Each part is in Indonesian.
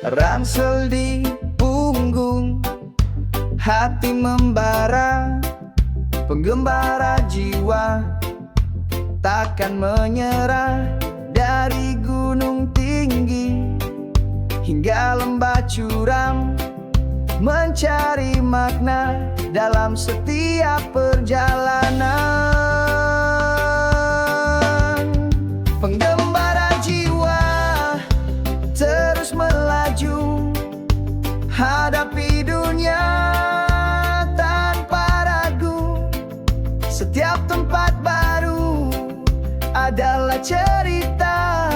Ransel di punggung, hati membara, penggembara jiwa takkan menyerah. Dari gunung tinggi hingga lembah curam, mencari makna dalam setiap perjalanan. Penggembara jiwa terus melaju, hadapi dunia tanpa ragu. Setiap tempat baru adalah cerita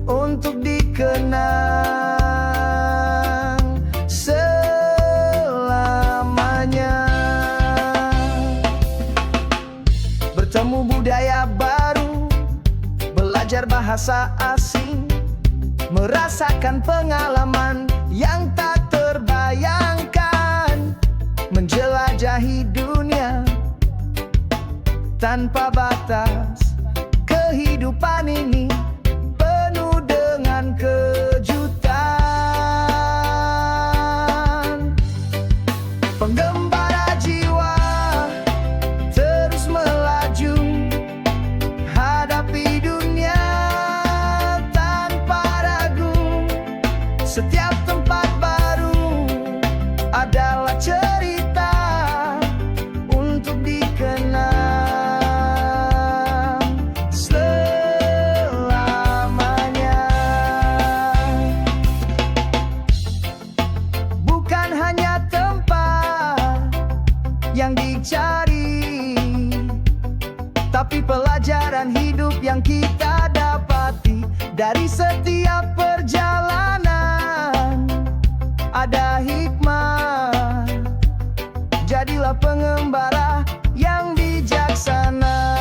untuk dikenang selamanya. Bertemu budaya baru, belajar bahasa asing, merasakan pengalaman yang tak terbayangkan, menjelajahi dunia tanpa batas. Kehidupan ini penuh dengan kejutan. Penggembara jiwa terus melaju, hadapi dunia tanpa ragu. Setiap tempat baru adalah cerita untuk dikenang selamanya. Bukan hanya tempat yang dicari, tapi pelajaran hidup yang kita dapati dari setiap perjalanan. Ada hikmah, jadilah pengembara yang bijaksana.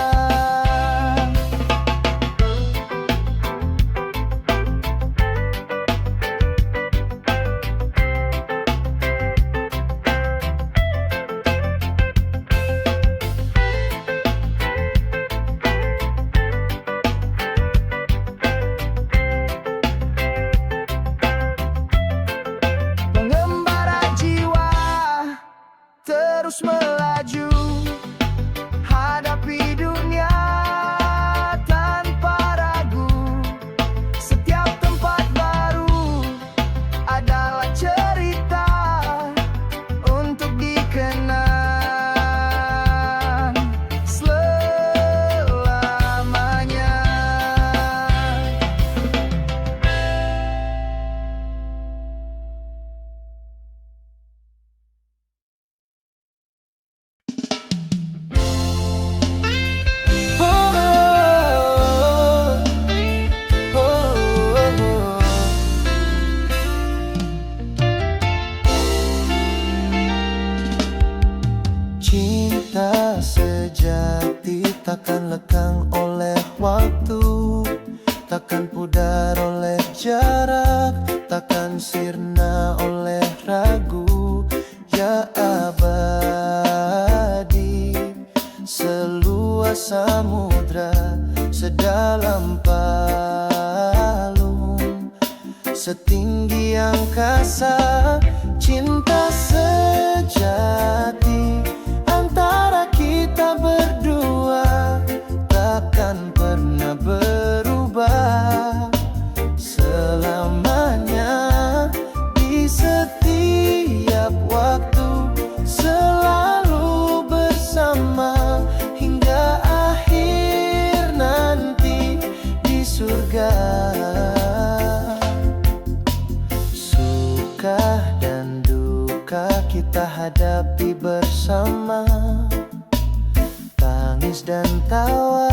Pengembara jiwa terus melaju, hadapi dunia tanpa ragu. Setiap tempat baru adalah cerita untuk dikenang selamanya. Cinta sejati takkan lekang oleh waktu, takkan pudar oleh jarak, takkan sirna oleh ragu. Ya abadi, seluas samudra, sedalam palung, setinggi angkasa. Cinta sejati antara kita berdua takkan pernah berubah selamanya. Di setiap waktu selalu bersama hingga akhir nanti di surga. Suka dan duka kita hadapi bersama, tangis dan tawa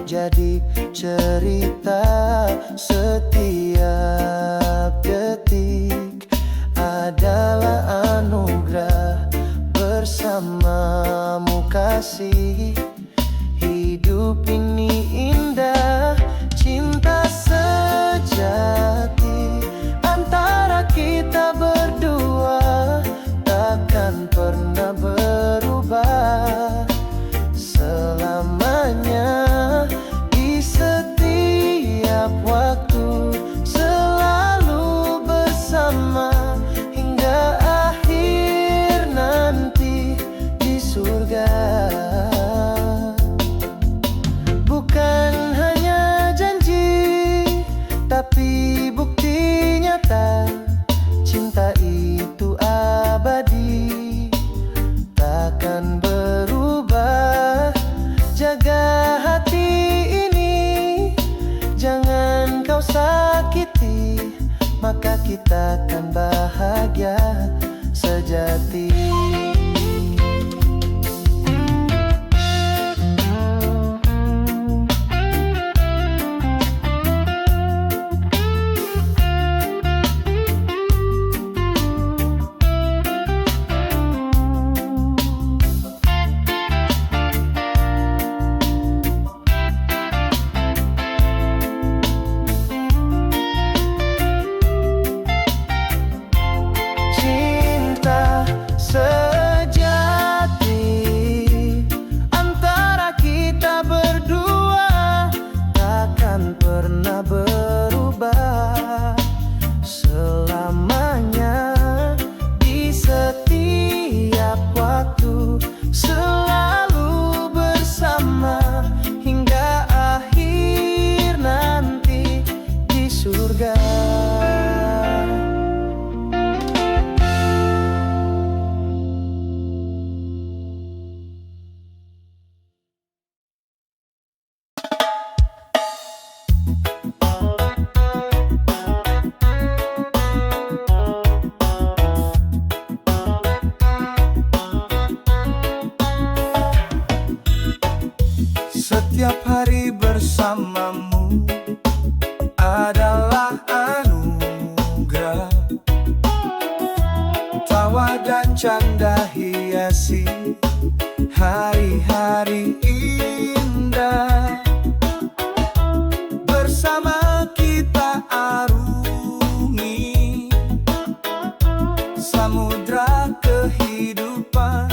jadi cerita. Setiap detik adalah anugerah, bersamamu kasih. Hidup ini indah, cinta sejati antara kita berdua takkan pernah berubah selamanya. Di setiap waktu selalu takkan bahagia sejati. Setiap hari bersamamu adalah anugerah. Tawa dan canda hiasi hari-hari indah. Bersama kita arungi samudra kehidupan.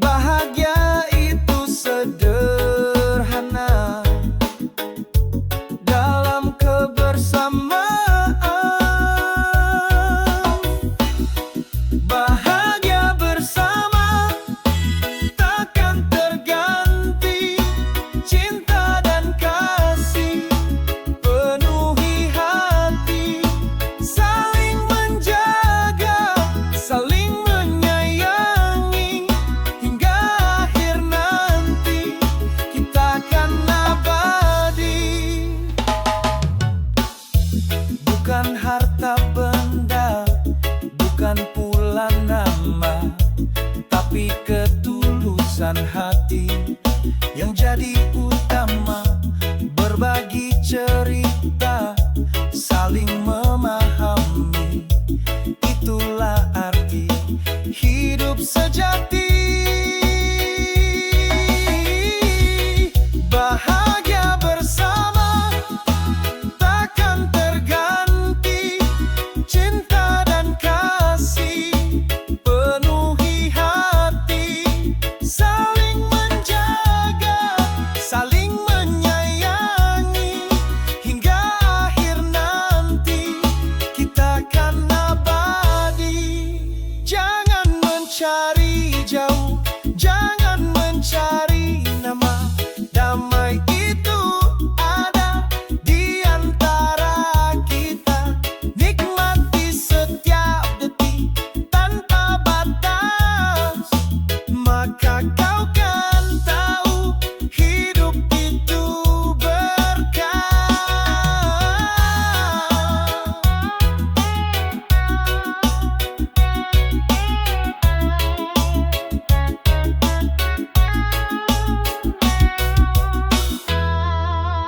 Bahagia itu sederhana dalam kebersamaan. Bahagia bersama takkan terganti. Cinta dan kasih penuhi hati. Saling menjaga, saling menyayangi. Hingga akhir nanti kita akan abadi. Bukan harta benda, bukan pula nama, tapi ketulusan hati yang jadi utama. Berbagi cerita, saling memahami, itulah arti hidup sejati. Bahagia bersama takkan terganti. Cinta dan kasih penuhi hati. Saling menjaga, saling menyayangi. Hingga akhir nanti kita akan abadi. Jangan mencari jauh, jangan mencari nama. Damai itu ada di antara kita. Nikmati setiap detik tanpa batas. Maka kau kan tahu hidup itu berkah.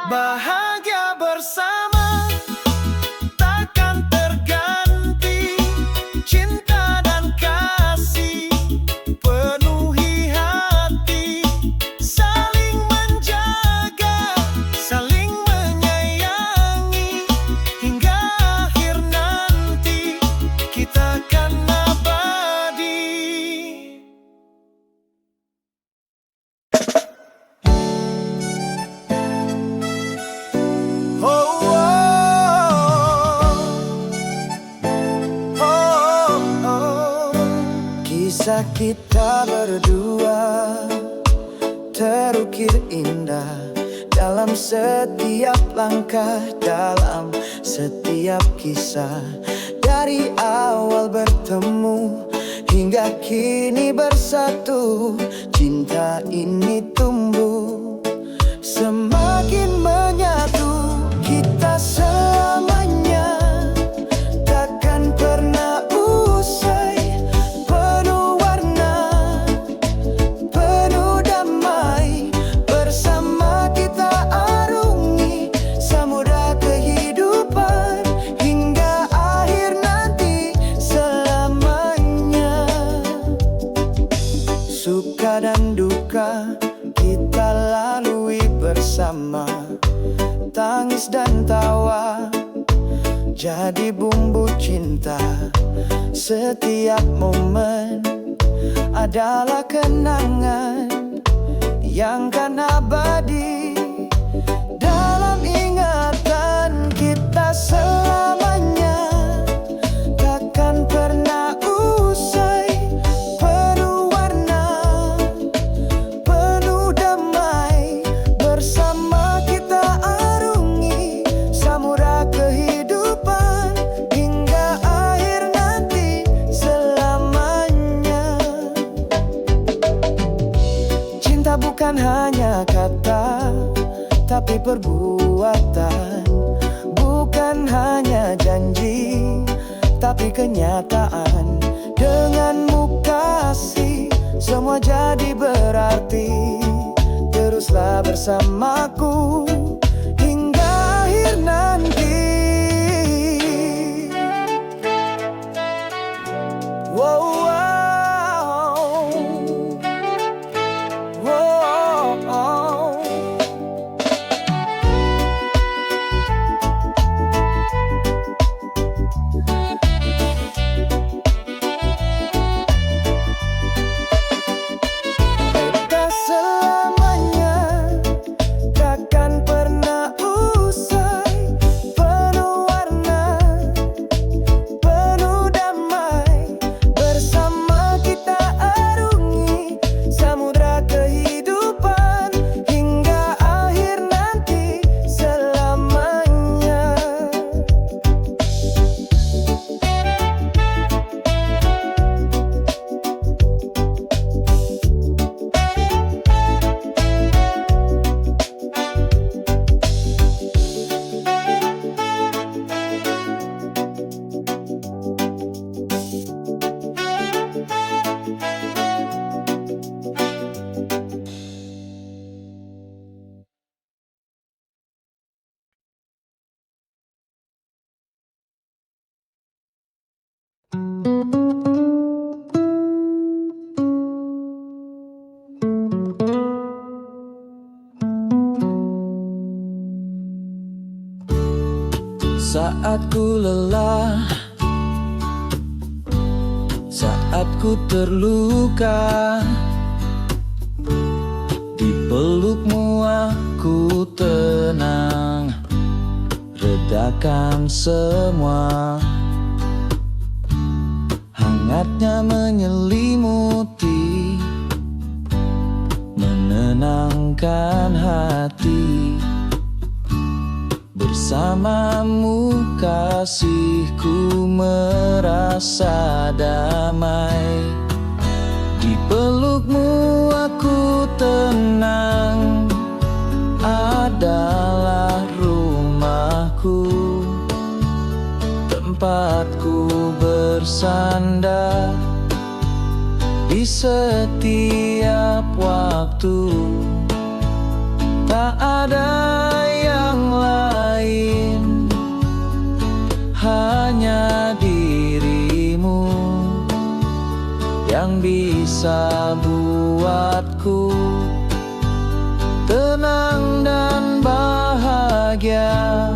Bahagia bersama takkan terganti. Cinta dan kasih penuhi hati. Saling menjaga, saling menyayangi. Hingga akhir nanti kita akan abadi. Oh, oh, oh, oh. Kisah kita berdua terukir indah dalam setiap langkah, dalam setiap kisah. Dari awal bertemu hingga kini bersatu, cinta ini tumbuh semakin menyatu. Kita sama suka dan duka kita lalui bersama. Tangis dan tawa jadi bumbu cinta. Setiap momen adalah kenangan yang kan abadi dalam ingatan kita selamanya. Takkan pernah usai, penuh warna, penuh damai. Bersama kita arungi samudra kehidupan hingga akhir nanti selamanya. Cinta bukan hanya kata, tapi perbuatan. Bukan hanya janji, tapi kenyataan. Denganmu kasih, semua jadi berarti. Teruslah bersamaku hingga akhir nanti. Wow, wow. Wow. Kita selamanya takkan pernah usai, penuh warna, penuh damai. Bersama kita arungi samudra kehidupan hingga akhir nanti selamanya. Saat ku lelah, saat ku terluka, di pelukmu aku tenang, redakan semua. Hangatnya menyelimuti, menenangkan hati. Bersamamu kasihku merasa damai. Di pelukmu aku tenang, adalah rumahku, tempatku bersandar di setiap waktu. Tak ada yang lain, hanya dirimu yang bisa buatku tenang dan bahagia.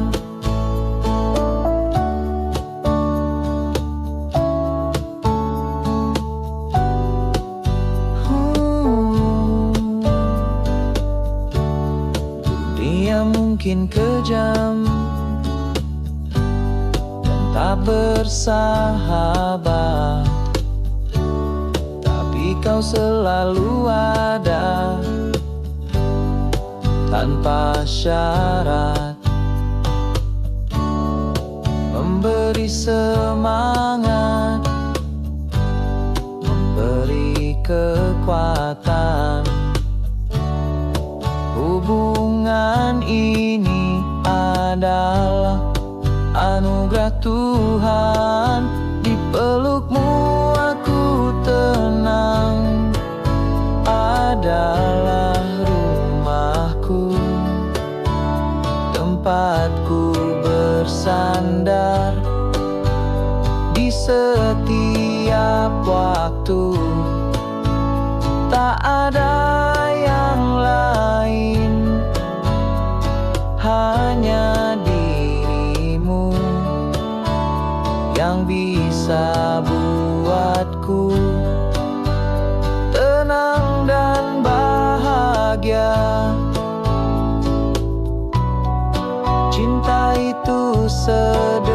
Dunia mungkin kejam dan tak bersahabat, tapi kau selalu ada tanpa syarat, memberi semangat, memberi kekuatan. Hubungan ini adalah anugerah Tuhan. Di pelukmu aku tenang, adalah rumahku, tempatku bersandar di setiap waktu. tak ada yang lain, hanya dirimu yang bisa buatku tenang dan bahagia. Cinta itu sederhana,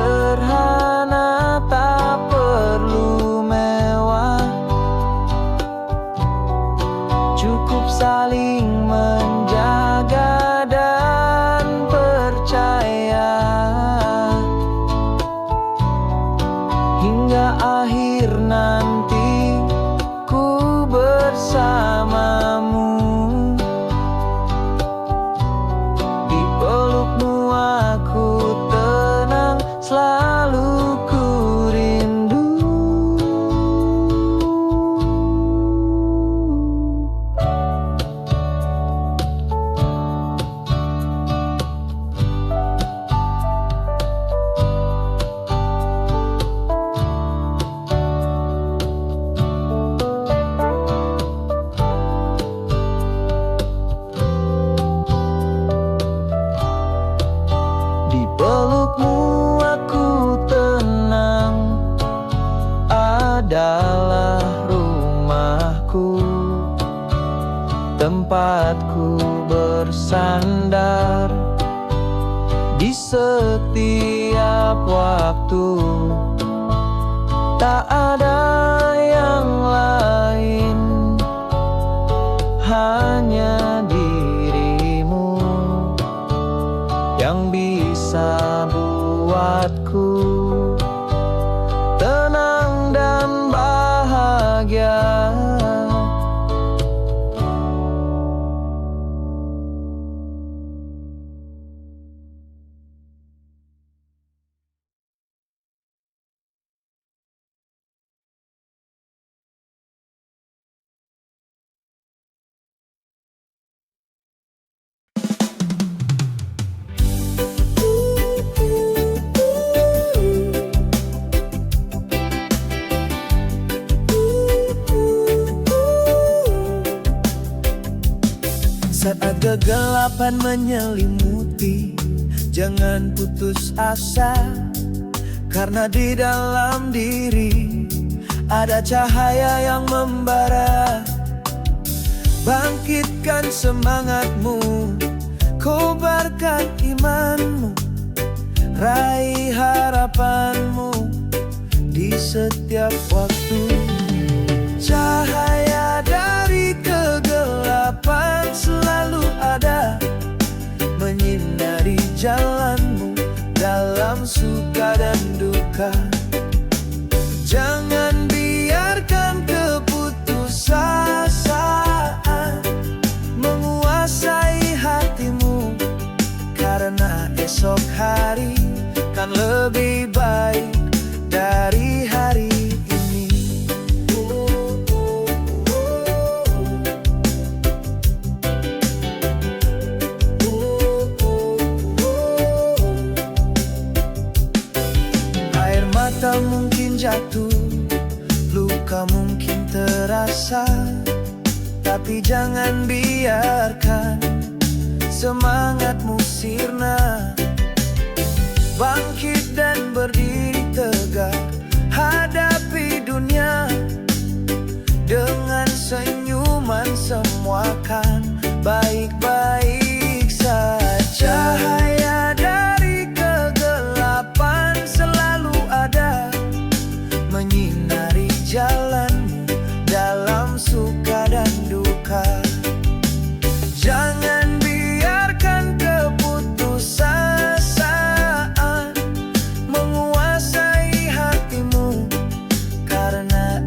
tak perlu mewah, cukup saling menjaga dan percaya hingga akhir nanti ku bersamamu. Di pelukmu aku tenang, selalu ku rindu. Di pelukmu aku tenang, adalah rumahku, tempatku bersandar di setiap waktu. Tak ada yang lain, hanya dirimu yang bisa buatku tenang dan bahagia. Saat kegelapan menyelimuti, jangan putus asa, karena di dalam diri ada cahaya yang membara. Bangkitkan semangatmu, kobarkan imanmu, raih harapanmu di setiap waktu. Cahaya dari kegelapan selalu ada, menyinari jalanmu dalam suka dan duka. Jangan biarkan keputusasaan menguasai hatimu, karena esok hari kan lebih baik dari hari ini. Air mata mungkin jatuh, luka mungkin terasa, tapi jangan biarkan semangatmu sirna. Bangkit dan berdiri tegak, hadapi dunia dengan senyuman, semua kan baik-baik saja. Cahaya dari kegelapan selalu ada, menyinari jalanmu dalam suka dan duka. Jangan biarkan keputusasaan menguasai hatimu, karena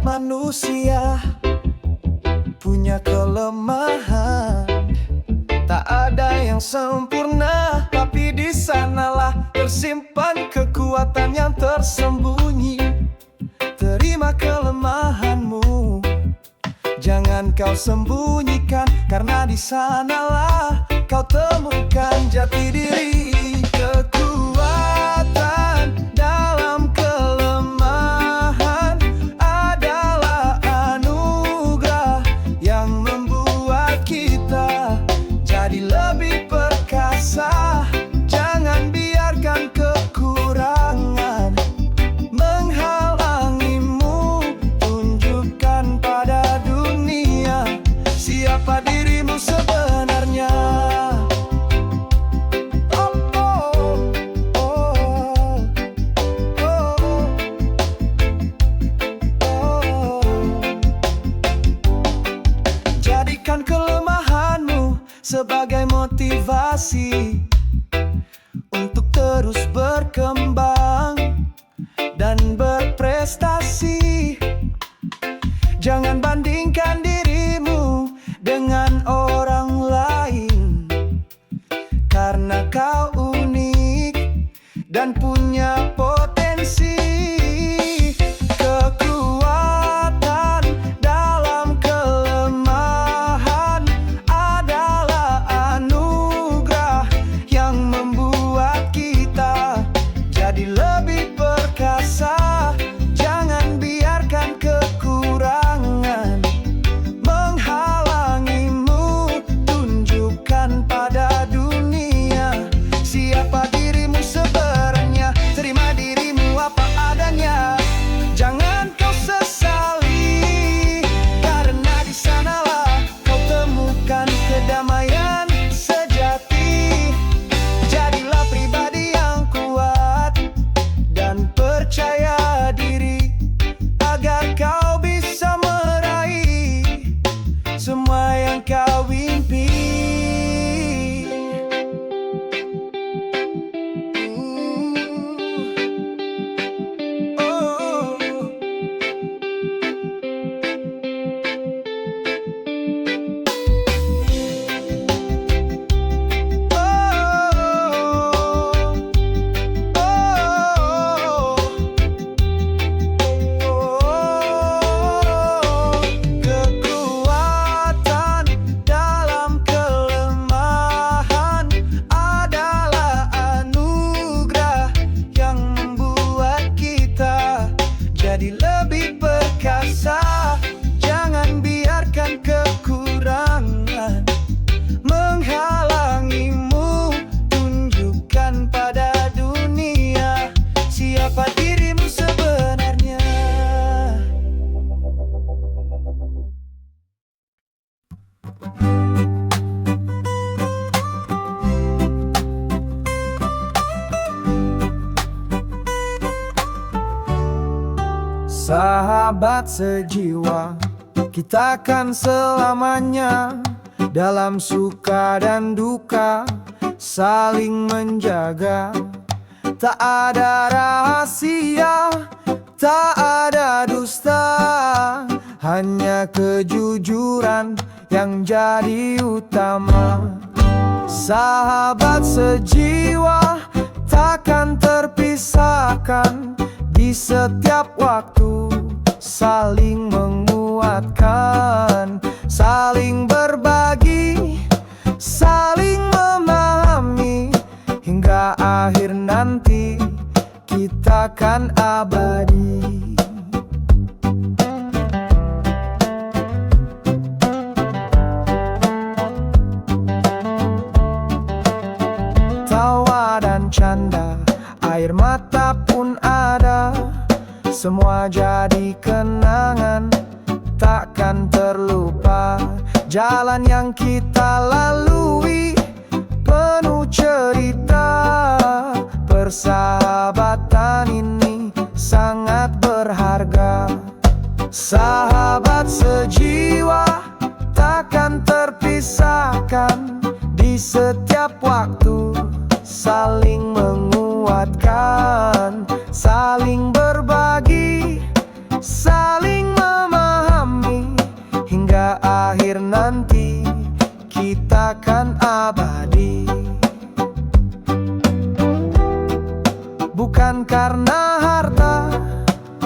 Manusia punya kelemahan, tak ada yang sempurna, tapi di sanalah tersimpan kekuatan yang tersembunyi. Terima kelemahanmu, jangan kau sembunyikan, karena di sanalah kau temukan jati diri. Kekuatan dalam kelemahan adalah anugerah yang membuat kita jadi lebih perkasa. Jangan biarkan kekurangan menghalangimu. Tunjukkan pada dunia siapa dirimu sebenarnya. Jadikan kelemahanmu sebagai motivasi untuk terus berkembang dan berprestasi. Jangan bandingkan dirimu dengan orang lain, karena kau unik dan punya potensi. Kekuatan dalam kelemahan adalah anugerah yang membuat kita jadi lebih perkasa. Jangan biarkan kekurangan menghalangimu. Tunjukkan pada dunia siapa dirimu sebenarnya. Terima dirimu apa adanya, jangan kau sesali, karena di sanalah kau temukan kedamaian sejati. Jadilah pribadi yang kuat dan percaya diri, agar kau bisa meraih semua yang kau impi. Kekuatan dalam kelemahan adalah anugerah yang membuat kita jadi lebih perkasa. Jangan biarkan kekurangan menghalangimu. Tunjukkan pada dunia siapa dirimu sebenarnya. Sahabat sejiwa, kita kan selamanya dalam suka dan duka saling menjaga. Tak ada rahasia, tak ada dusta, hanya kejujuran yang jadi utama. Sahabat sejiwa takkan terpisahkan, di setiap waktu saling menguatkan, saling berbagi, saling memahami, hingga akhir nanti kita kan abadi. Tawa dan canda, air mata pun ada, semua jadi kenangan, takkan terlupa. Jalan yang kita lalui penuh cerita, persahabatan ini sangat berharga. Sahabat sejiwa takkan terpisahkan, di setiap waktu saling menguatkan, saling berbagi, saling Bukan karena harta,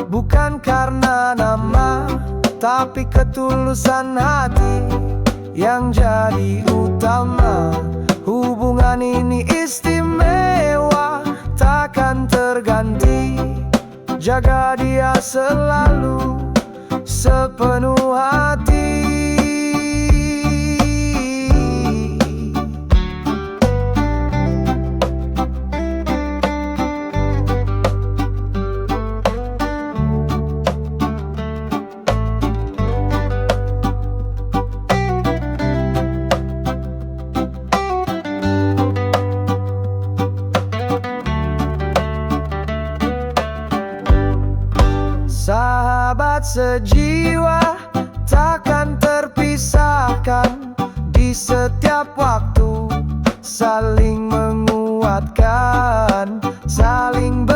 bukan karena nama, tapi ketulusan hati yang jadi utama. Hubungan ini istimewa, takkan terganti. Jaga dia selalu sepenuh hati. Sahabat sejiwa takkan terpisahkan, di setiap waktu saling menguatkan, saling